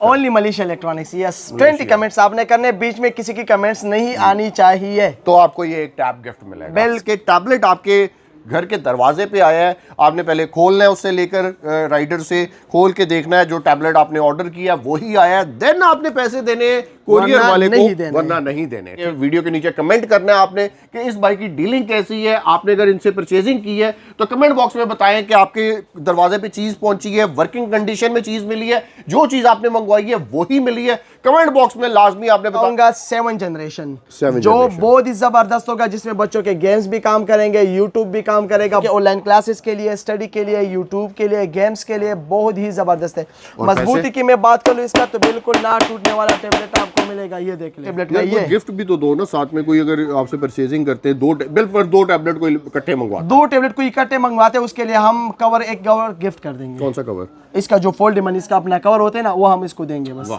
Only Malaysia electronics, yes. 20 comments आपने करने, बीच में किसी की कमेंट्स नहीं आनी चाहिए। तो आपको ये एक टैब गिफ्ट मिलेगा। बिल्कुल, टैबलेट आपके घर के दरवाजे पे आया है, आपने पहले खोलना है, उससे लेकर राइडर से खोल के देखना है, जो टैबलेट आपने ऑर्डर किया वही आया है, देन आपने पैसे देने कोरियर वाले को, वरना नहीं देने। ये वीडियो के नीचे कमेंट करना है आपने कि इस बाइक की डीलिंग कैसी है, आपने अगर इनसे परचेजिंग की है तो कमेंट बॉक्स में बताएं कि आपके दरवाजे पे चीज पहुंची है, वर्किंग कंडीशन में चीज मिली है, जो चीज आपने मंगवाई है वही मिली है। कमेंट बॉक्स में लाजमी आपने बताऊंगा 7 जनरेशन जो बहुत ही जबरदस्त होगा, जिसमें बच्चों के गेम्स भी काम करेंगे, यूट्यूब भी काम करेगा, ऑनलाइन क्लासेस के लिए, स्टडी के लिए, यूट्यूब के लिए, गेम्स के लिए बहुत ही जबरदस्त है। मजबूती की मैं बात करूं इसका तो बिल्कुल ना टूटने वाला टेबलेट आपको मिलेगा। ये देख ले टेबलेट का, ये गिफ्ट भी तो दो ना साथ में, कोई अगर आपसे परचेजिंग करते हैं, दो टैबलेट को इकट्ठे मंगवाते, 2 टेबलेट को इकट्ठे मंगवाते हैं, उसके लिए हम कवर, एक कवर गिफ्ट कर देंगे। कौन सा कवर? इसका जो फोल्डेबल इसका अपना कवर होता है ना, वो हम इसको देंगे बस।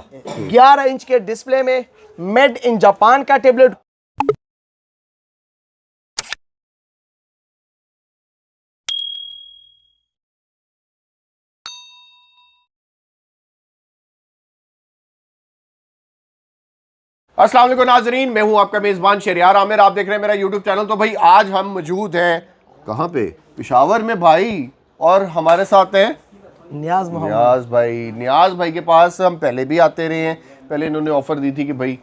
11 इंच के डिस्प्ले में मेड इन जापान का टेबलेट। अस्सलाम वालेकुम नाजरीन, मैं हूं आपका मेजबान शहरियार आमिर, आप देख रहे हैं मेरा यूट्यूब चैनल। तो भाई आज हम मौजूद हैं कहां पे? पेशावर में भाई, और हमारे साथ हैं नियाज भाई। नियाज भाई के पास हम पहले भी आते रहे हैं। पहले इन्होंने ऑफर दी थी कि भाई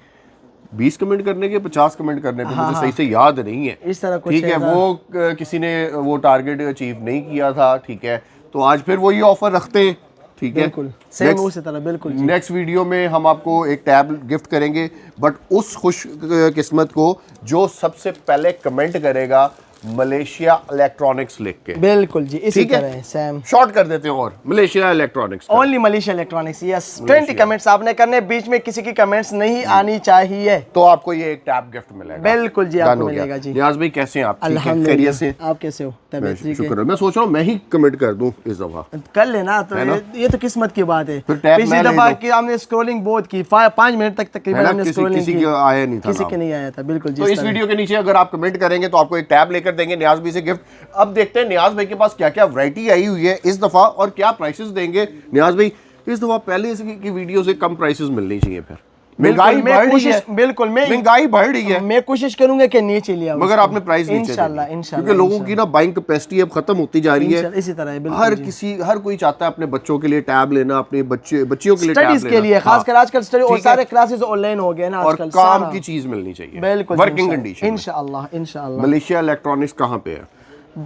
20 कमेंट करने के 50 कमेंट करने पे, मुझे सही से याद नहीं है इस तरह कुछ, ठीक है, वो किसी ने वो टारगेट अचीव नहीं किया था, ठीक है, तो आज फिर वही ऑफर रखते हैं, ठीक है, बिल्कुल सेम उसी तरह, बिल्कुल। नेक्स्ट वीडियो में हम आपको एक टैब गिफ्ट करेंगे, बट उस खुश किस्मत को जो सबसे पहले कमेंट करेगा मलेशिया इलेक्ट्रॉनिक्स लिख के, बिल्कुल जी, इसी तरह सेम शॉर्ट कर देते हैं, और Malaysia electronics, only Malaysia electronics, yes. 20 comments आपने करने, बीच में किसी की कमेंट्स नहीं आनी चाहिए। तो आपको ये एक टैब गिफ्ट मिलेगा। बिल्कुल जी, आपको मिलेगा जी। नियाज भाई कैसे हैं आप? अल्हम्दुलिल्लाह से, आप कैसे हो? शुक्र है। मैं सोच रहा हूँ मैं ही कमेंट कर दूं इस दफा, कर लेना तो ये तो किस्मत की बात है। पिछली दफा की हमने स्क्रॉलिंग बहुत की, 5 मिनट तक तकरीबन हमने स्क्रॉलिंग की, किसी का आया नहीं था, किसी के नहीं आया था, बिल्कुल जी। तो इस वीडियो के नीचे अगर आप कमेंट करेंगे तो आपको एक टैब लेकर देंगे नियाज भाई से गिफ्ट। अब देखते हैं नियाज भाई के पास क्या क्या वैरायटी आई हुई है इस दफा, और क्या प्राइसेस देंगे नियाज भाई इस दफा। पहले की वीडियो से कम प्राइसेस मिलनी चाहिए, फिर महंगाई बढ़ रही है, बिल्कुल महंगाई बढ़ रही है, मैं कोशिश करूंगा कि नीचे लिया, मगर आपने प्राइस नीचे इंशाल्लाह, क्योंकि लोगों की ना बाइंग कैपेसिटी अब खत्म होती जा रही है। इसी तरह है, हर कोई चाहता है अपने बच्चों के लिए टैब लेना, अपने बच्चियों के लिए स्टडीज के लिए, खासकर आजकल स्टडी और सारे क्लासेस ऑनलाइन हो गए ना आजकल, और काम की चीज मिलनी चाहिए, बिल्कुल, वर्किंग कंडीशन। इंशाल्लाह। मलेशिया इलेक्ट्रॉनिक्स कहाँ पे है?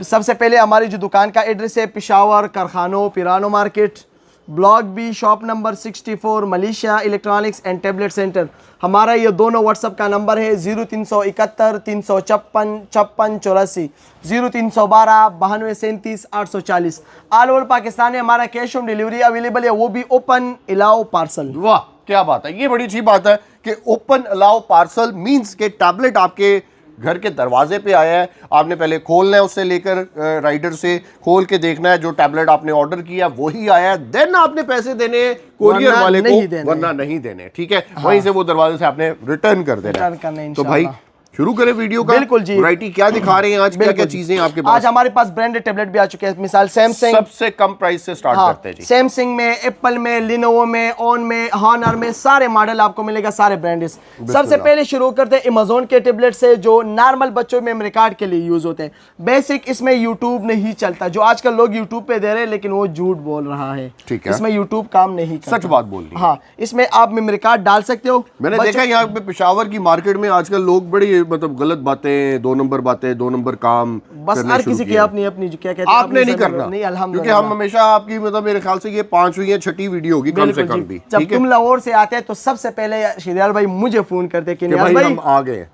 सबसे पहले हमारी जो दुकान का एड्रेस है पेशावर कारखानों पिरानो market, block B, shop number 64, Malaysia electronics and tablet centre. हमारा ये दोनों व्हाट्सअप का नंबर है 0371 356 5684, 0312 92 37 840। ऑल ओवर पाकिस्तान में हमारा कैश ऑन डिलीवरी अवेलेबल है, वो भी ओपन अलाउ पार्सल। वाह क्या बात है, ये बड़ी अच्छी बात है कि ओपन अलाउ पार्सल मींस के टैबलेट आपके घर के दरवाजे पे आया है, आपने पहले खोलना है, उससे लेकर राइडर से खोल के देखना है, जो टैबलेट आपने ऑर्डर किया वही आया है, देन आपने पैसे देने कोरियर वाले को, वरना नहीं देने, ठीक है। वहीं से वो दरवाजे से आपने रिटर्न कर देना। तो भाई शुरू करें वीडियो का। बिल्कुल जी। वैरायटी क्या दिखा रहे हैं आज, क्या क्या चीजें आपके पास? आज हमारे पास ब्रांडेड टैबलेट भी आ चुके हैं, मिसाल सैमसंग, सबसे कम प्राइस से स्टार्ट करते हैं जी। सैमसंग में, एप्पल में, लिनोवो में, ऑन में, हॉनर में, सारे मॉडल आपको मिलेगा, सारे ब्रांडेड। सबसे पहले शुरू करते हैं अमेज़न के टैबलेट से, जो नॉर्मल बच्चों में मेमोरी कार्ड के लिए यूज होते हैं। बेसिक इसमें यूट्यूब नहीं चलता, जो आजकल लोग यूट्यूब पे दे रहे हैं, लेकिन वो झूठ बोल रहा है, ठीक है, इसमें यूट्यूब काम नहीं करता, सच बात बोल रही है। हाँ, इसमें आप मेमोरी कार्ड डाल सकते हो। मैंने देखा यहाँ पे पेशावर की मार्केट में आजकल लोग बड़ी मतलब गलत बातें, 2 नंबर बातें, 2 नंबर काम, बस हर किसी की अपनी अपनी जो क्या कहते हैं, आपने नहीं करना, नहीं, क्योंकि हम हमेशा आपकी मतलब मेरे ख्याल से ये 5वीं या छठी वीडियो होगी कम से कम भी। जब तुम लाहौर से आते हैं तो सबसे पहले शहरियार भाई मुझे फोन करते कि नियाज भाई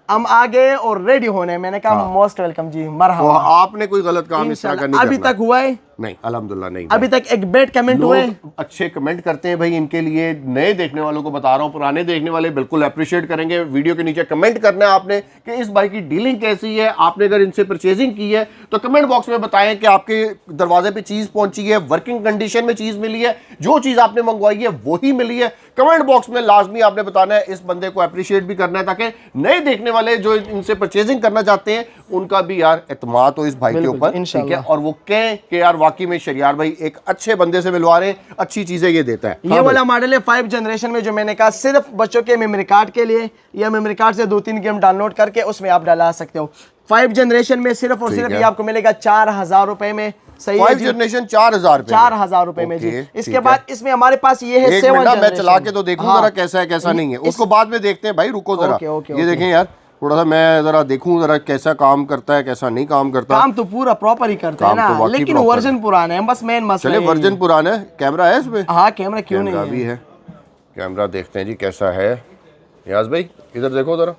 हम आ गए और रेडी होने। मैंने कहा मोस्ट वेलकम जी, मरहबा। आपने कोई गलत काम इस तरह का नहीं अभी तक हुआ है? नहीं, अल्हम्दुलिल्लाह नहीं। अभी तक एक बैड कमेंट हुए? अच्छे कमेंट करते हैं भाई, इनके लिए नए देखने वालों को बता रहा हूँ, पुराने देखने वाले बिल्कुल अप्रिशिएट करेंगे। वीडियो के नीचे कमेंट करना है आपने कि इस बाइक की डीलिंग कैसी है, आपने अगर इनसे परचेजिंग की है तो कमेंट बॉक्स में बताएं कि आपके दरवाजे पे चीज पहुंची है, वर्किंग कंडीशन में चीज मिली है, जो चीज आपने मंगवाई है वही मिली है। कमेंट बॉक्स में लाजमी आपने बताना है, इस बंदे को अप्रिशिएट भी करना है, ताकि नए देखने वाले जो इनसे परचेजिंग करना चाहते हैं उनका भी यार एतमाद हो इस भाई के ऊपर, ठीक है, और वो कहें कि यार वाकई में शरियार भाई एक अच्छे बंदे से मिलवा रहे हैं, अच्छी चीजें ये देता है। ये वाला मॉडल है 5 जनरेशन में, जो मैंने कहा सिर्फ बच्चों के मेमोरी कार्ड के लिए, या मेमोरी कार्ड से 2-3 गेम डाउनलोड करके उसमें आप डाला सकते हो। 5 जनरेशन में सिर्फ और सिर्फ ये आपको मिलेगा 4000 रुपए में। सही है 5 जनरेशन 4000 रुपए 4000 रुपए में जी। इसके बाद इसमें हमारे पास ये है 7 मैं जनरेशन। चला के तो देखूं जरा कैसा है कैसा नहीं है, उसको बाद में देखते हैं भाई, रुको जरा। ये देखें यार, थोड़ा सा मैं जरा देखूं जरा कैसा काम करता है कैसा नहीं काम करता। काम तो पूरा प्रॉपर ही करता है ना, लेकिन वर्जन पुराना है, बस मेन मसला है। वर्जन पुराना है। कैमरा है इसमें? हाँ कैमरा क्यों नहीं है? भी है कैमरा, देखते हैं जी कैसा है। याज भाई इधर देखो जरा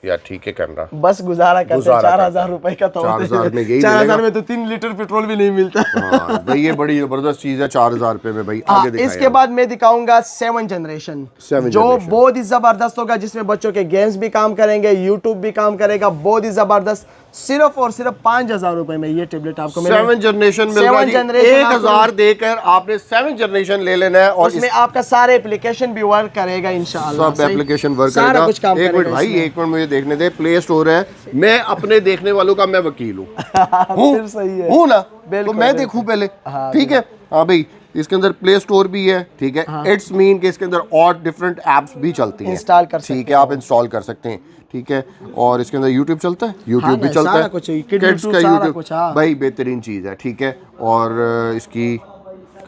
यार, ठीक है कैमरा, बस गुजारा करते हैं। 4000 रुपए का तो 4000 में यही 4000 में तो 3 लीटर पेट्रोल भी नहीं मिलता। हाँ भाई ये बड़ी जबरदस्त चीज है 4000 रुपए में भाई। आगे दिखाइए। इसके बाद मैं दिखाऊंगा 7 जनरेशन, जो बहुत ही जबरदस्त होगा, जिसमें बच्चों के गेम्स भी काम करेंगे, यूट्यूब भी काम करेगा, बहुत ही जबरदस्त। सिर्फ और सिर्फ 5000 रुपए में ये टेबलेट आपको मिलेगा। 7 जनरेशन मिल रहा है। 1000 देकर आपने 7 जनरेशन ले लेना है, और उसमें आपका सारे एप्लीकेशन भी वर्क करेगा इंशाल्लाह। सब एप्लीकेशन वर्क करेगा। एक मिनट भाई, एक मिनट मुझे देखने दे। प्ले स्टोर है, मैं अपने देखने वालों का मैं वकील हूँ हूँ ना, तो मैं देखूँ पहले, ठीक है। हाँ भाई इसके अंदर प्ले स्टोर भी है, ठीक है। इट्स मीन के इसके अंदर और डिफरेंट एप्स भी चलती हैं, इंस्टॉल कर सकते हैं, ठीक है, आप इंस्टॉल कर सकते हैं, ठीक है। और इसके अंदर यूट्यूब चलता है, यूट्यूब भी चलता है, किड्स का यूट्यूब भाई बेहतरीन चीज़ है, ठीक है। और इसकी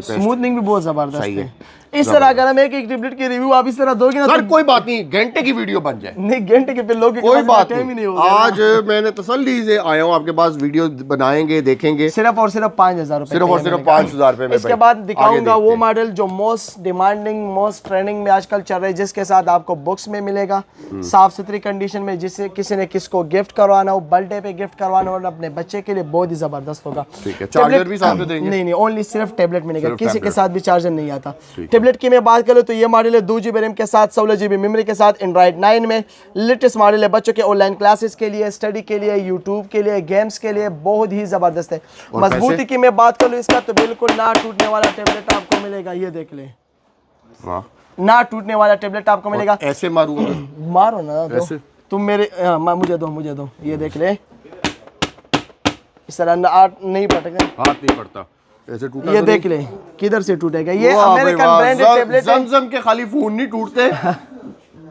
स्मूथनिंग भी बहुत जबरदस्त है। इस तरह अगर हम एक टेबलेट की रिव्यू आप इस तरह दोगे ना, सर कोई बात नहीं, घंटे की वीडियो बन जाए। नहीं घंटे के फिर लोग कोई बात नहीं होगा। आज मैंने तसल्ली से आया हूँ आपके पास, वीडियो बनाएंगे, देखेंगे। सिर्फ और सिर्फ 5000 रुपए, सिर्फ और सिर्फ 5000 रुपए में। इसके बाद दिखाऊंगा वो मॉडल जो मोस्ट डिमांडिंग, मोस्ट ट्रेंडिंग में आजकल चल रहा है, जिसके साथ आपको बुक्स में मिलेगा, साफ सुथरी कंडीशन में, जिससे किसी ने किसको गिफ्ट करवाना हो, बर्थडे पे गिफ्ट करवाना हो, अपने बच्चे के लिए बहुत ही जबरदस्त होगा। चार्जर भी साथ में देंगे? नहीं, ओनली सिर्फ टेबलेट मिलेगा, किसी के साथ भी चार्जर नहीं आता। टेबलेट की मैं बात करूँ तो ये मॉडल है 2 GB रैम के साथ, 16 GB मेमोरी के साथ, एंड्रॉइड 9 में। लेटेस्ट मॉडल है बच्चों के ऑनलाइन क्लासेस के लिए, स्टडी के लिए, यूट्यूब के लिए, गेम्स के लिए, बहुत ही जबरदस्त है। मजबूती की मैं बात करूँ इसका तो बिल्कुल ना टूटने वाला टेबलेट आपको मिलेगा। ये देख ले, ना टूटने वाला टेबलेट आपको मिलेगा। ऐसे मारो मारो ना दो। तुम मेरे मुझे दो, ये देख ले, इस तरह नहीं पड़ेगा, हाथ नहीं पड़ता, ऐसे टूटा। ये देख ले किधर से टूटेगा। ये अमेरिकन ब्रांडेड टेबलेट है। ज़मज़म के खाली फोन नहीं टूटते,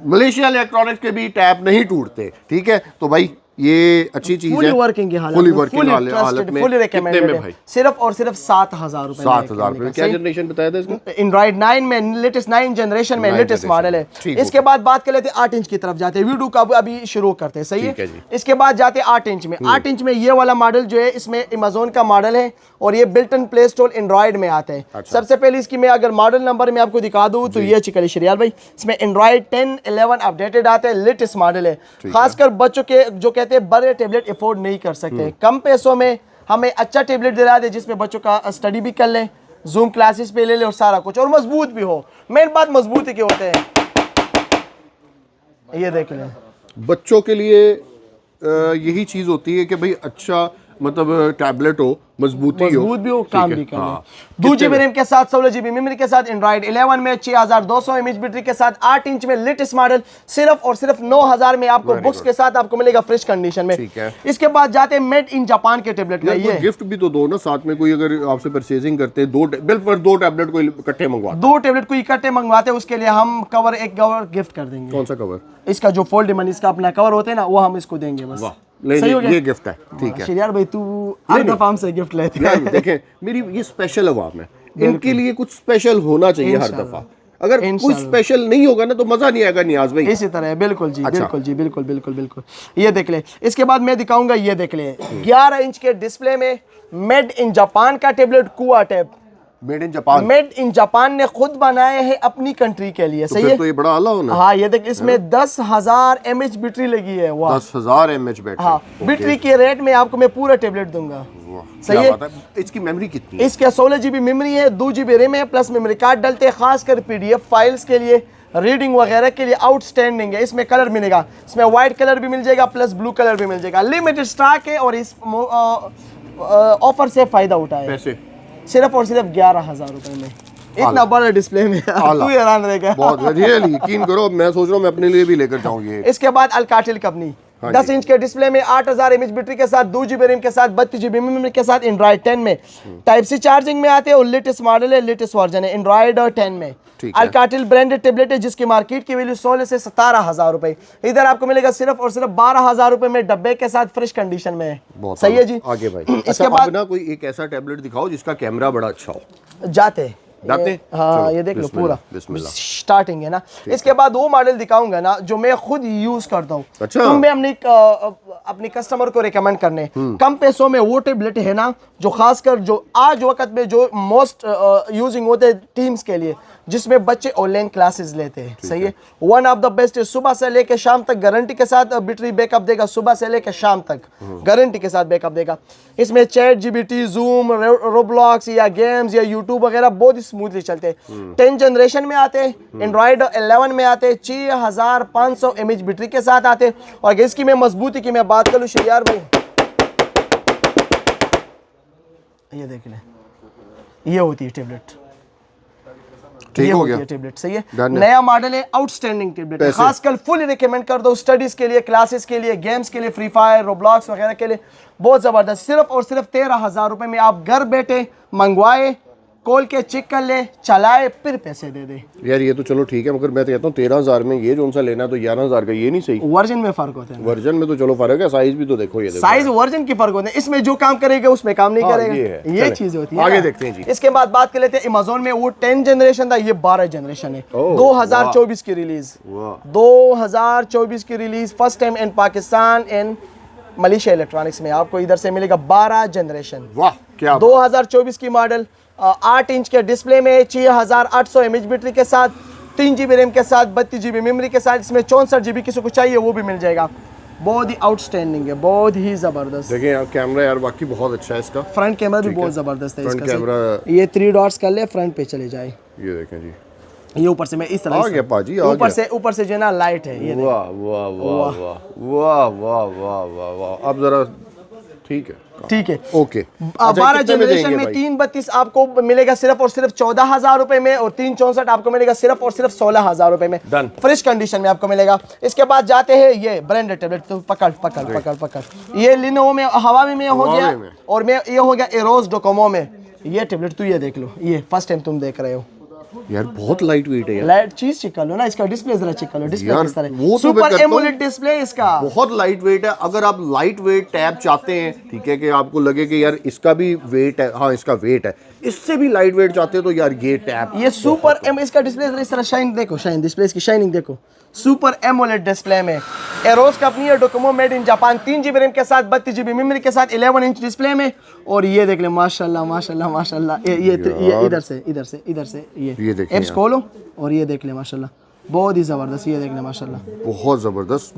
मलेशिया इलेक्ट्रॉनिक्स के भी टैब नहीं टूटते, ठीक है। तो भाई ये अच्छी चीज है, फुली वर्किंग की हालत, फुली वर्किंग हालत में। फुली रिकमेंडेड है भाई। सिर्फ और सिर्फ 7000 रुपए, 7000 रुपए। क्या जनरेशन बताया था इसको? एंड्रॉइड 9 में, लेटेस्ट 9 जनरेशन में, लेटेस्ट मॉडल है। इसके बाद बात कर लेते हैं 8 इंच की तरफ जाते हैं, वीडियो का अभी शुरू करते हैं, सही है। इसके बाद जाते हैं 8 इंच में। 8 इंच में ये वाला मॉडल जो है, इसमें अमेज़न का मॉडल है, और ये built in play store Android में आता है। सबसे पहले इसकी मैं अगर मॉडल नंबर में आपको दिखा दूं तो ये चिकली शरियार भाई, इसमें एंड्रॉइड 10, 11 अपडेटेड आता है, लेटेस्ट मॉडल है। खासकर बच्चों के जो कहते हैं बड़े टेबलेट अफोर्ड नहीं कर सकते, कम पैसों में हमें अच्छा टेबलेट दिला दे, जिसमें बच्चों का स्टडी भी कर लें, जूम क्लासेस पे ले ले, और सारा कुछ, और मजबूत भी हो। मेन बात मजबूती के होते हैं। ये देख लें, बच्चों के लिए यही चीज होती है कि भाई अच्छा मतलब टैबलेट हो, मजबूत भी हो, काम भी कर ले। 2 GB रैम के साथ, 16 GB मेमोरी के साथ, एंड्रॉइड 11 में, 6200 mAh बैटरी के साथ, 8 इंच में, लेटेस्ट मॉडल। सिर्फ और सिर्फ 9000 में आपको बुक्स के साथ आपको मिलेगा, फ्रेश कंडीशन में। इसके बाद जाते हैं मेड इन जापान के टेबलेट में। ये गिफ्ट भी तो दो ना साथ में, कोई अगर आपसे परचेजिंग करते हैं, 2 टैबलेट को इकट्ठे मंगवाते, 2 टेबलेट को इकट्ठे मंगवाते हैं, उसके लिए हम कवर, एक कवर गिफ्ट कर देंगे। कौन सा कवर? इसका जो फोल्डेबल इसका अपना कवर होता है ना, वो हम इसको देंगे बस। सही हो गया, ये गिफ्ट है, ठीक है। यार भाई तू हर दफा हमसे गिफ्ट लेते हैं। देखें मेरी ये स्पेशल अवाम है, इनके लिए कुछ स्पेशल होना चाहिए हर दफा। अगर कुछ स्पेशल नहीं होगा ना तो मजा नहीं आएगा नियाज भाई। इसी तरह है, बिल्कुल जी। अच्छा। बिल्कुल जी, बिल्कुल बिल्कुल बिल्कुल। ये देख ले, इसके बाद मैं दिखाऊंगा, ये देख ले, 11 इंच के डिस्प्ले में मेड इन जापान का टेबलेट, कुआ tab. Made in Japan, made in Japan ने खुद बनाए हैं अपनी कंट्री के लिए, सही है। तो ये बड़ा आला होना। हाँ ये देख, इसमें 10000 mAh बैटरी लगी है। 10000 mAh बैटरी। हाँ, बैटरी के रेट में आपको मैं पूरा टेबलेट दूंगा, सही है। इसकी मेमोरी कितनी है? इसके 16 GB मेमोरी है, 2 GB रैम है, प्लस मेमोरी कार्ड डलते हैं, खासकर PDF फाइल्स के लिए, रीडिंग वगैरह के लिए आउटस्टैंडिंग है। इसमें कलर मिलेगा, इसमें व्हाइट कलर भी मिल जाएगा, प्लस ब्लू कलर भी मिल जाएगा। लिमिटेड स्टॉक है, और इस ऑफर से फायदा उठाए। पैसे सिर्फ और सिर्फ 11000 रुपए में, इतना बड़ा डिस्प्ले में। तू हैरान रहेगा। बहुत यकीन करो, मैं सोच रहा हूँ मैं अपने लिए भी लेकर जाऊँ ये। इसके बाद अल्काटेल कंपनी, 10 इंच के डिस्प्ले में 8000 mAh बैटरी के साथ 2 GB रैम के साथ 32 GB मेमोरी के साथ एंड्रॉइड 10 में टाइप सी चार्जिंग में आते हैं और लेटेस्ट मॉडल है, लेटेस्ट वर्जन है एंड्रॉइड 10 में। अल्काटेल ब्रांडेड टेबलेट है जिसकी मार्केट की वैल्यू 16 से 17,000 रुपए, इधर आपको मिलेगा सिर्फ और सिर्फ 12,000 रुपए में डब्बे के साथ फ्रेश कंडीशन में है। सही है जी। आगे भाई इसके बाद ना कोई एक ऐसा टेबलेट दिखाओ जिसका कैमरा बड़ा अच्छा हो। जाते हाँ ये देख लो पूरा स्टार्टिंग है ना। इसके बाद वो मॉडल दिखाऊंगा ना जो मैं खुद यूज करता हूँ। अच्छा। तो मैं अपने कस्टमर को रिकमेंड करने कम पैसों में वो टेबलेट है ना जो खासकर जो आज वक्त में जो मोस्ट यूजिंग होते हैं टीम्स के लिए, जिसमें बच्चे ऑनलाइन क्लासेस लेते हैं। सही है, वन ऑफ द बेस्ट है। सुबह से लेकर शाम तक गारंटी के साथ बैटरी बैकअप देगा, सुबह से लेकर शाम तक गारंटी के साथ बैकअप देगा। इसमें चैट जीपीटी, जूम, रोब्लॉक्स या गेम्स या यूट्यूब वगैरह बहुत ही स्मूथली चलते हैं। 10 जनरेशन में आते हैं, एंड्रॉइड 11 में आते हैं, 6500 mAh बैटरी के साथ आते हैं। और इसकी मैं मजबूती की मैं बात करूँ शरियार भाई, ये देख लें, ये होती है टेबलेट, ठीक हो गया टेबलेट। सही है, नया मॉडल है, आउटस्टैंडिंग टेबलेट है, खासकर फुल रिकमेंड कर दो स्टडीज के लिए, क्लासेस के लिए, गेम्स के लिए, फ्री फायर, रोब्लॉक्स वगैरह के लिए बहुत जबरदस्त। सिर्फ और सिर्फ 13,000 रुपए में आप घर बैठे मंगवाए, कॉल के चेक कर ले, चलाए, फिर पैसे दे दे। यार ये तो चलो ठीक है, मगर मैं तो कहता हूँ 13,000 में ये जो सा लेना है तो 11,000 का ये नहीं सही। वर्जन में फर्क होता है, वर्जन में तो चलो फर्क है, साइज भी तो देखो, ये देखो साइज वर्जन की फर्क होता है, इसमें जो काम करेगा उसमें काम नहीं करेगा, ये चीज होती है। आगे देखते हैं जी। इसके बाद बात कर लेते हैं अमेज़न में, वो 10 जनरेशन था, ये 12 जनरेशन है। 2024 की रिलीज, 2024 की release, first time in Pakistan in Malaysia electronics में आपको इधर से मिलेगा 12 जनरेशन। वाह क्या 2024 की मॉडल, 8 इंच के डिस्प्ले में, 6800 mAh बैटरी के साथ, 3 GB रैम के साथ, 32 GB मेमोरी के साथ, इसमें 64 GB किसी को चाहिए वो भी मिल जाएगा। बहुत ही आउटस्टैंडिंग है, बहुत ही जबरदस्त। देखिए यार कैमरा यार वाकई बहुत अच्छा है इसका, फ्रंट कैमरा भी बहुत जबरदस्त है फ्रंट इसका। कैमरा ये 3 डॉट्स कर ले, फ्रंट पे चले जाए, ये देखें जी, ये ऊपर से मैं इस तरह आ गया पाजी, ऊपर से जो ना लाइट है, ये वाह वाह वाह वाह वाह वाह वाह वाह। अब जरा ठीक है ओके। 12 जनरेशन में 332 आपको मिलेगा सिर्फ और सिर्फ 14,000 रुपए में, और 364 आपको मिलेगा सिर्फ और सिर्फ 16,000 रुपए में, फ्रेश कंडीशन में आपको मिलेगा। इसके बाद जाते हैं ये ब्रांडेड टेबलेट, तो पकड़ ये लिनोवो में, हवावी में हो गया, और मैं ये हो गया एरोस डोकोमो में। ये टेबलेट तू ये देख लो, ये फर्स्ट टाइम तुम देख रहे हो यार, बहुत लाइट वेट है यार। लाइट चीज चेक कर लो ना, इसका डिस्प्ले जरा चेक कर लो, डिस्प्ले किस तरह है, वो सुपर एमोलेड डिस्प्ले इसका, बहुत लाइट वेट है। अगर आप लाइट वेट टैब चाहते हैं, ठीक है, कि आपको लगे कि यार इसका भी वेट है, हाँ इसका वेट है, इससे भी लाइट वेट चाहते हैं तो यार ये टैब, ये सुपर एम, इसका डिस्प्ले इस तरह शाइन देखो, शाइन डिस्प्ले की शाइनिंग देखो, सुपर एमोलेड डिस्प्ले में। एरोस कंपनी है, Docomo, made in Japan, 3 GB RAM के साथ, 32 GB मेमोरी के साथ, 11 इंच डिस्प्ले में। और ये देख ले माशाल्लाह माशाल्लाह माशाल्लाह, ये इधर से ये एप्स खोलो और ये देख ले माशाल्लाह, बहुत ही जबरदस्त, ये देख ले माशाल्लाह, बहुत जबरदस्त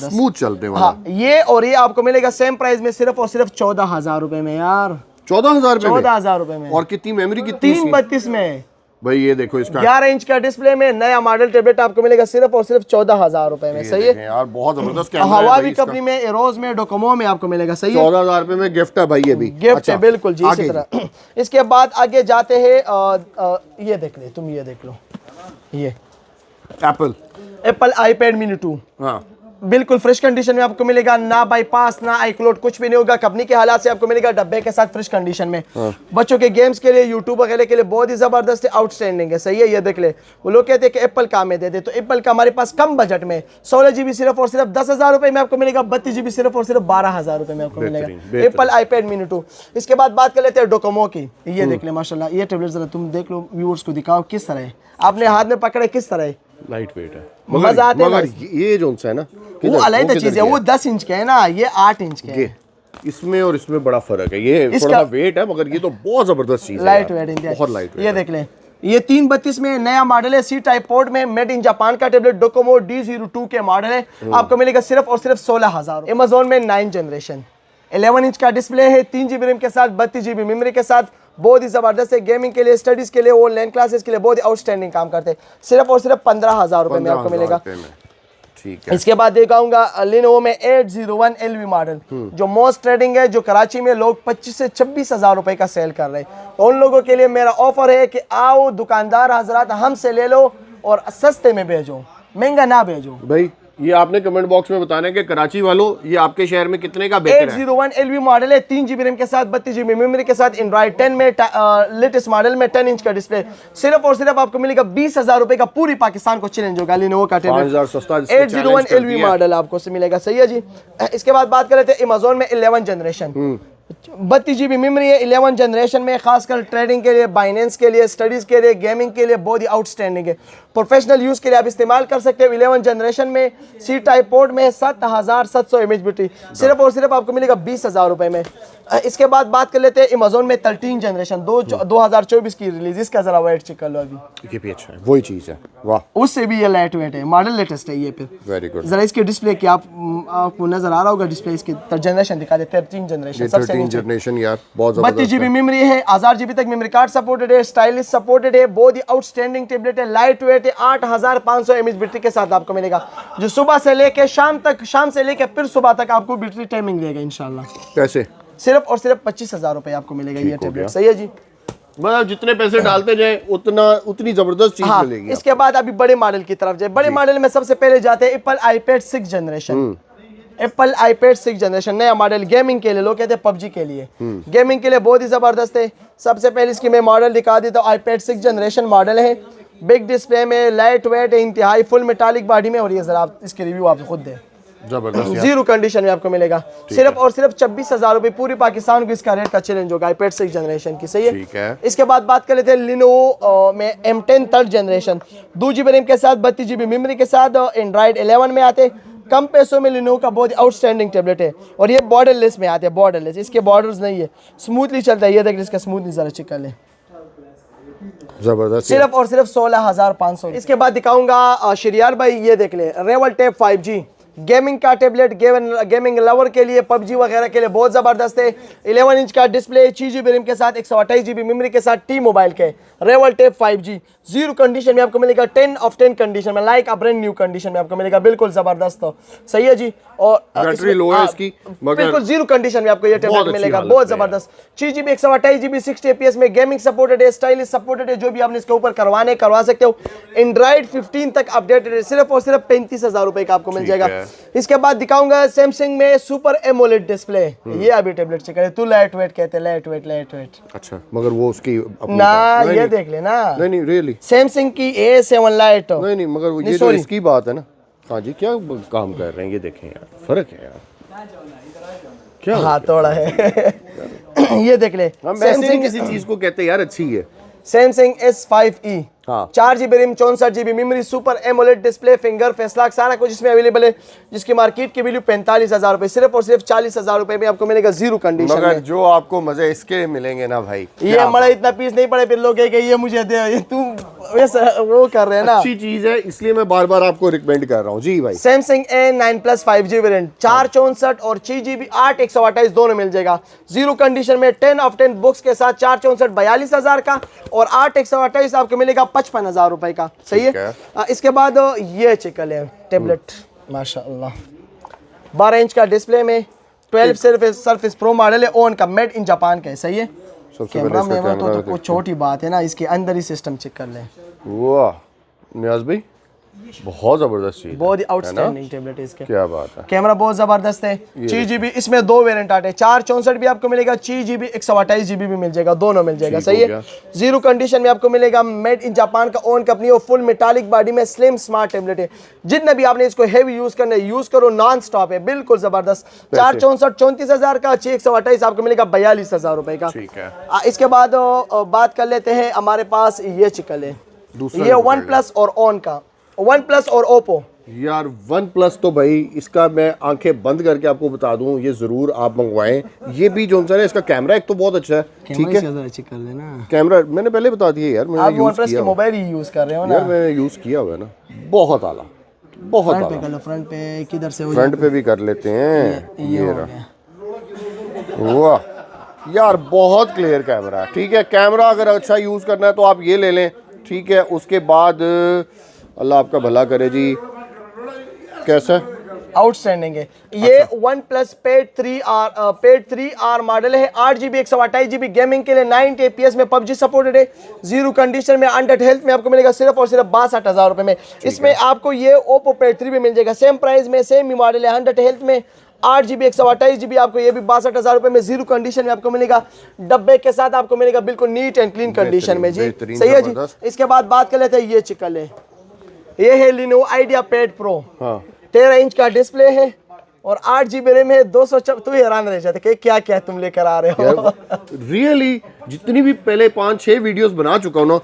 स्मूथ चलने वाला। हाँ, ये और ये आपको मिलेगा सेम प्राइस में सिर्फ और सिर्फ 14,000 रुपए में यार, 14,000 रुपए में। और कितनी मेमोरी, कितनी 332 में भाई, ये देखो इसका 11 इंच का डिस्प्ले में नया मॉडल टेबलेट आपको मिलेगा सिर्फ और सिर्फ 14,000 रुपए में। सही है यार, बहुत जबरदस्त कैमरा है। हवावी कंपनी में, एरोस में, डोकोमो में आपको मिलेगा। सही है, 14,000 रुपए में गिफ्ट है भाई, ये भी गिफ्ट है बिल्कुल जी, इसी तरह। इसके बाद आगे जाते हैं, ये देख ले तुम, ये देख लो, ये एप्पल आईपैड मिनी 2, हाँ बिल्कुल फ्रेश कंडीशन में आपको मिलेगा, ना बाईपास ना आईक्लोड कुछ भी नहीं होगा, कंपनी के हालात से आपको मिलेगा डब्बे के साथ फ्रेश कंडीशन में। बच्चों के गेम्स के लिए, यूट्यूब वगैरह के लिए बहुत ही जबरदस्त है, आउटस्टैंडिंग है। सही है, ये देख ले, वो लोग कहते हैं कि एप्पल का में दे दे, तो एप्पल का हमारे पास कम बजट में 16 GB सिर्फ और सिर्फ 10,000 रुपए में आपको मिलेगा, 32 GB सिर्फ और सिर्फ 12,000 रुपए में आपको मिलेगा, एप्पल आईपैड मिनी 2। इसके बाद बात कर लेते हैं डोकोमो की, ये देख ले माशाल्लाह, ये टेबलेट जरा तुम देख लो, व्यूअर्स को दिखाओ किस तरह है, आपने हाथ में पकड़े किस तरह है, लाइट वेट है, मजा आता है। मगर ये जो है ना, वो अलग चीज है, वो 10 इंच के है ना, ये 8 इंच के है। इसमें और इसमें बड़ा फर्क है, ये थोड़ा वेट है, मगर ये तो बहुत जबरदस्त चीज है, लाइट वेट इंडिया, बहुत लाइट वेट। ये देख लें, ये 332 में नया मॉडल है, सी टाइप पोर्ट में, मेड इन जापान का टेबलेट, डोकोमो D02 के मॉडल है, आपको मिलेगा सिर्फ और सिर्फ 16,000। अमेज़न में 9 जनरेशन, 11 इंच का डिस्प्ले है, 3 GB रैम के साथ, 32 GB मेमोरी के साथ, बहुत ही जबरदस्त है, गेमिंग के लिए, स्टडीज के लिए, ऑनलाइन क्लासेस के लिए बहुत ही आउटस्टैंडिंग काम करते हैं। सिर्फ और सिर्फ 15,000 रुपए में आपको मिलेगा। ठीक है। इसके बाद दिखाऊंगा लिनोवो में 801 LV मॉडल, जो मोस्ट ट्रेडिंग है, जो कराची में लोग 25 से 26,000 रुपए का सेल कर रहे हैं। तो उन लोगों के लिए मेरा ऑफर है कि आओ दुकानदार हजरात, हमसे ले लो और सस्ते में भेजो, महंगा ना भेजो भाई। ये आपने कमेंट बॉक्स में बताना है कि कराची वालों ये आपके शहर में कितने का बेहतर है। 801 LV मॉडल है, 3 GB रैम के साथ, 32 GB मेमोरी के साथ, एंड्रॉइड 10 में लेटेस्ट मॉडल में 10 इंच का डिस्प्ले। सिर्फ और सिर्फ आपको मिलेगा 20,000 रुपए का, पूरी पाकिस्तान को चैलेंज होगा Lenovo का टेबलेट। 5,000 सस्ता 801 LV मॉडल आपको से मिलेगा। सही है जी। इसके बाद बात कर रहे थे अमेज़न में 11 जनरेशन, 32 GB मेमोरी है, 11 जनरेशन में, खासकर ट्रेडिंग के लिए, बाइनेंस के लिए, स्टडीज़ के लिए, गेमिंग के लिए बहुत ही आउटस्टैंडिंग है। प्रोफेशनल यूज़ के लिए आप इस्तेमाल कर सकते हो। 11 जनरेशन में सी टाइप पोर्ट में 7700 mAh बैटरी, सिर्फ और सिर्फ आपको मिलेगा 20,000 रुपये में। इसके बाद बात कर लेते हैं अमेज़न में 13 जनरेशन 2024 की रिलीज। इसका ज़रा वेट चेक कर लो अभी, ये भी अच्छा है, वही चीज़ है। वाह, उससे भी ये लाइट वेट है, मॉडल लेटेस्ट है ये। फिर वेरी गुड। ज़रा इसके डिस्प्ले की आपको नज़र आ रहा होगा, डिस्प्ले इसकी जनरेशन दिखा दे, 13 जनरेशन सबसे 13 जनरेशन यार बहुत 32 GB मेमोरी है, 1000 GB तक मेमोरी कार्ड सपोर्टेड है, स्टाइलिश सपोर्टेड है, बहुत ही आउटस्टैंडिंग टेबलेट है, लाइट वेट है, 8500 mAh बैटरी के साथ आपको मिलेगा, जो सुबह से लेके शाम तक, शाम से लेके फिर सुबह तक आपको बैटरी टाइमिंग देगा इंशाल्लाह। कैसे? सिर्फ और सिर्फ 25,000 रुपए आपको मिलेगा ये टेबलेट। सही है जी। मतलब जितने पैसे डालते जाए उतनी जबरदस्त चीज मिलेगी। इसके बाद अभी बड़े मॉडल की तरफ जाए। बड़े मॉडल में सबसे पहले जाते हैं Apple iPad 6 generation. Apple iPad 6 generation नया मॉडल, गेमिंग के लिए, लोग कहते हैं PUBG के लिए, गेमिंग के लिए बहुत ही जबरदस्त है। सबसे पहले इसकी मैं मॉडल दिखा देता हूँ। iPad 6 जनरेशन मॉडल है, बिग डिस्प्ले में, लाइट वेट है, इंतहाई फुल मेटालिक बॉडी में, और ये जरा आप इसके रिव्यू आप खुद दें, जबरदस्त जीरो कंडीशन में आपको मिलेगा। सिर्फ और सिर्फ 26,000 रुपए, पूरी पाकिस्तान को इसका रेट का चैलेंज होगा iPad 6 जनरेशन की। सही है। इसके बाद बात कर लेते हैं Lenovo में M10 3rd generation, 2 GB RAM के साथ, 32 GB मेमोरी के साथ, एंड्रॉइड 11 में आते, कम पैसों में Lenovo का बहुत आउटस्टैंडिंग टेबलेट है, और ये बॉर्डरलेस में आते हैं, बॉर्डरलेस, इसके बॉर्डर्स नहीं है, स्मूथली चलता है। ये देख इसका स्मूथली जरा चेक कर ले, जबरदस्त। सिर्फ और सिर्फ 16,500। इसके बाद दिखाऊंगा शरियार भाई, ये देख ले, रेवल टैब 5G गेमिंग का टेबलेट, गेमिंग लवर के लिए, PUBG वगैरह के लिए बहुत ज़बरदस्त है। 11 इंच का डिस्प्ले, 6 GB रैम के साथ, 128 GB मेमोरी के साथ, टी मोबाइल के, रेवल टैब 5G जीरो कंडीशन में आपको मिलेगा, 10 of 10 कंडीशन में, like a brand new condition में आपको मिलेगा, बिल्कुल ज़बरदस्त। हो सही है जी। और बैटरी लो है इसकी, मगर बिल्कुल जीरो कंडीशन में आपको ये टेबलेट मिलेगा, बहुत ज़बरदस्त। 6 GB 128 GB 60 FPS में, गेमिंग सपोर्टेड है, स्टाइलिश सपोर्टेड है, जो भी आपने इसके ऊपर करवा सकते हो। एंड्रॉइड 15 तक अपडेटेड है, सिर्फ और सिर्फ 35,000 रुपए का आपको मिल जाएगा। इसके बाद दिखाऊंगा सैमसंग में सुपर एमोलेड डिस्प्ले, ये अभी टेबलेट चेक करे, तू लाइट वेट कहते हैं, लाइट वेट। अच्छा, मगर वो उसकी ना ये देख लेना, नहीं रियली सैमसंग की A7 लाइट, नहीं मगर ये जो इसकी बात है ना। हाँ जी, क्या काम कर रहे हैं ये देखें यार, फर्क है यार, क्या हाँ थोड़ा है। ये देख ले, सैमसंग किसी चीज को कहते हैं यार अच्छी है, सैमसंग S5e, हाँ। 4 GB RAM, 64 GB memory, super AMOLED display, finger face lock, सारा कुछ इसमें अवेलेबल है, जिसकी मार्केट की वैल्यू 45,000 रुपए, सिर्फ और सिर्फ 40,000 रुपए में आपको मिलेगा जीरो कंडीशन मगर में। जो आपको मजे इसके मिलेंगे ना भाई, ये हमारा इतना पीस नहीं पड़े, फिर लोग कहेंगे ये मुझे दे, ये तू वैसा वो कर रहे हैं ना। अच्छी चीज है, इसलिए मैं बार बार आपको रिकमेंड कर रहा हूँ जी भाई। Samsung A9 Plus 5G variant, 464 और 6 GB 8/128 दोनों मिल जाएगा, जीरो कंडीशन में, 10 of 10 बुक्स के साथ, 464 42,000 का, और 8/128 आपको मिलेगा 55,000 रुपए का। सही है। इसके बाद ये चिकल है टेबलेट, माशाअल्लाह, 12 इंच का डिस्प्ले में, 12 सर्फेस प्रो मॉडल है, ओन का, मेड इन जापान का है। सही है। कैमरा में तो कुछ छोटी बात है ना, इसके अंदर ही सिस्टम चेक कर लें। वाह नियाज भाई, बहुत जबरदस्त चीज, बहुत ही आउटस्टैंडिंग टेबलेट है इसके, क्या बात है। कैमरा बहुत जबरदस्त है, 6 GB, इसमें 2 वेरिएंट आते हैं, 464 भी आपको मिलेगा, 6 GB 128 GB भी मिल जाएगा, दोनों मिल जाएगा। सही है। जीरो कंडीशन में आपको मिलेगा, मेड इन जापान का, ओन कंपनी और फुल मेटालिक बॉडी में, स्लिम स्मार्ट टेबलेट है, जितने भी आपने इसको हैवी यूज करना है यूज करो, नॉन स्टॉप है, बिल्कुल जबरदस्त। 464 34,000 का, 6/128 आपको मिलेगा 42,000 रुपए का। ठीक है। इसके बाद बात कर लेते हैं, हमारे पास ये चिकल है, ये वन प्लस और ऑन का, वन प्लस और ओप्पो। यार वन प्लस तो भाई, इसका मैं आंखें बंद करके आपको बता दूं, ये जरूर आप मंगवाएं। ये भी जो है, इसका कैमरा एक तो बहुत अच्छा है, ठीक है, चेक कर लेना, कैमरा मैंने पहले बता दिया यार, मैंने यूज किया, मोबाइल ही यूज कर रहे हो ना यार, मैंने यूज किया हुआ है ना, बहुत आला, बहुत आला। फ्रंट पे किधर से, फ्रंट पे भी कर लेते हैं, ये रहा, वाह यार, बहुत क्लियर कैमरा है। ठीक है, कैमरा अगर अच्छा यूज करना है तो आप ये ले लें, ठीक है। उसके बाद अल्लाह आपका भला करे जी, कैसा आउटस्टैंडिंग है ये। One plus paid 3R model है, 8GB 128GB गेमिंग के लिए, 90 FPS में PUBG सपोर्टेड है, जीरो कंडीशन में, अंडर हेल्थ में आपको मिलेगा सिर्फ और सिर्फ 62,000 रुपये में। इसमें आपको ये ओप्पो पेड 3 भी मिल जाएगा, सेम प्राइस में, सेम ही मॉडल है, 100 हेल्थ में, 8GB 128GB आपको ये भी 62,000 रुपये में जीरो कंडीशन में आपको मिलेगा। डब्बे के साथ आपको मिलेगा बिल्कुल नीट एंड क्लीन कंडीशन में जी, सही है जी। इसके बाद बात कर लेते हैं ये चिकल है, ये है Lenovo Idea Pad Pro, 13 inch का डिस्प्ले है और 8GB रैम है, 200। तू हैरान रह जाते कि क्या क्या तुम लेकर आ रहे हो। रियली जितनी भी पहले 5-6 वीडियोस बना चुका हूं ना,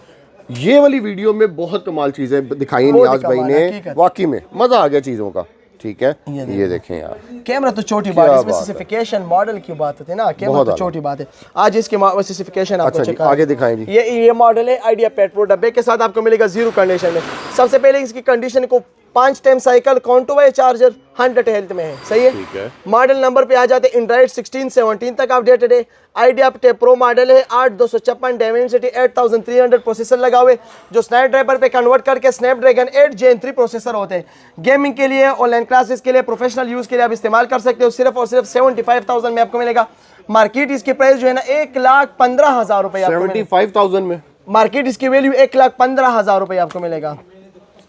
ये वाली वीडियो में बहुत कमाल चीजें दिखाई नियाज भाई ने, वाकई में मजा आ गया चीजों का। ठीक है, ये देखें यार, कैमरा तो छोटी बात है, इसमें स्पेसिफिकेशन मॉडल की बात होती है ना, कैमरा तो छोटी बात है। आज इसके स्पेसिफिकेशन आपको चेक आगे दिखाएं जी। ये मॉडल है आइडिया पैड प्रो, डब्बे के साथ आपको मिलेगा जीरो कंडीशन में। सबसे पहले इसकी कंडीशन को 5 टाइम साइकिल, काउंटो वाई चार्जर, 100 हेल्थ में है, सही है। मॉडल नंबर पे आ जाते हैं एंड्रॉइड 16-17 तक अपडेटेड है। आइडिया प्रो मॉडल है, 8256 डायमेंसिटी 8300 प्रोसेसर लगा हुए, जो स्नैपड्रैगन पे कन्वर्ट करके स्नैपड्रैगन 8 Gen 3 प्रोसेसर होते हैं। गेमिंग के लिए, ऑनलाइन क्लासेस के लिए, प्रोफेशनल यूज के लिए आप इस्तेमाल कर सकते हो। सिर्फ और सिर्फ 75,000 में आपको मिलेगा। मार्केट इसकी प्राइस जो है ना 1,15,000 रुपए, 75,000 में मार्केट इसकी वैल्यू 1,15,000 रुपए आपको मिलेगा।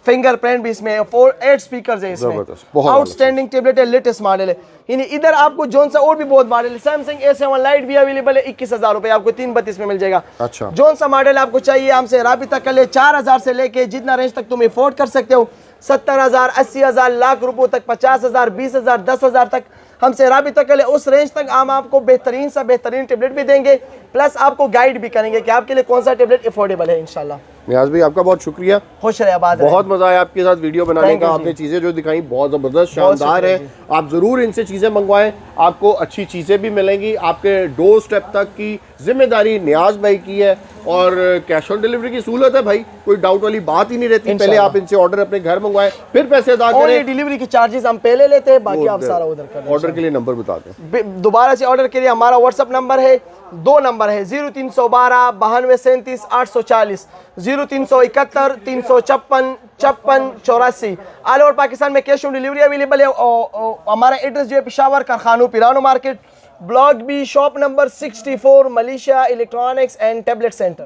फिंगरप्रिंट भी इसमें, 8 स्पीकर्स है इसमें, आउटस्टैंडिंग टेबलेट है, लेटेस्ट मॉडल है। यानी इधर आपको जोन सा और भी बहुत मॉडल है, सैमसंग A7 लाइट भी अवेलेबल है, 21,000 रुपए आपको 332 में मिल जाएगा। अच्छा, जोन सा मॉडल आपको चाहिए हमसे राबिता कर ले, 4,000 से लेके जितना रेंज तक तुम अफोर्ड कर सकते हो, 70,000, 80,000, लाख रुपयों तक, 50,000, 20,000, 10,000 तक हमसे राबिता कर ले। उस रेंज तक हम आपको बेहतरीन सा बेहतरीन टेबलेट भी देंगे, प्लस आपको गाइड भी करेंगे कि आपके लिए कौन सा टेबलेट अफोर्डेबल है इंशाल्लाह। नियाज भाई आपका बहुत शुक्रिया, खुश रहे, आबाद रहे। बहुत मजा आया आपके साथ वीडियो बनाने का। आपने चीजें जो दिखाई बहुत जबरदस्त शानदार है, आप जरूर इनसे चीजें मंगवाएं, आपको अच्छी चीजें भी मिलेंगी। आपके डोर स्टेप तक की जिम्मेदारी नियाज भाई की है और कैश ऑन डिलीवरी की सहूलत है भाई, कोई डाउट वाली बात ही नहीं रहती। पहले आप इनसे ऑर्डर अपने घर मंगवाएं, फिर पैसे अदा करें। डिलीवरी की चार्जेस हम पहले लेते हैं, बाकी आप सारा उधर कर। ऑर्डर के लिए नंबर बता दें दोबारा से। ऑर्डर के लिए हमारा व्हाट्सएप नंबर है, 2 नंबर है, 0312 92 37 840, 0371 356 56 84। ऑल ओवर पाकिस्तान में कैश ऑन डिलीवरी अवेलेबल है। हमारा एड्रेस जो है पेशावर कारखानों पिरानो market, block B, shop number 64, Malaysia electronics and tablet centre.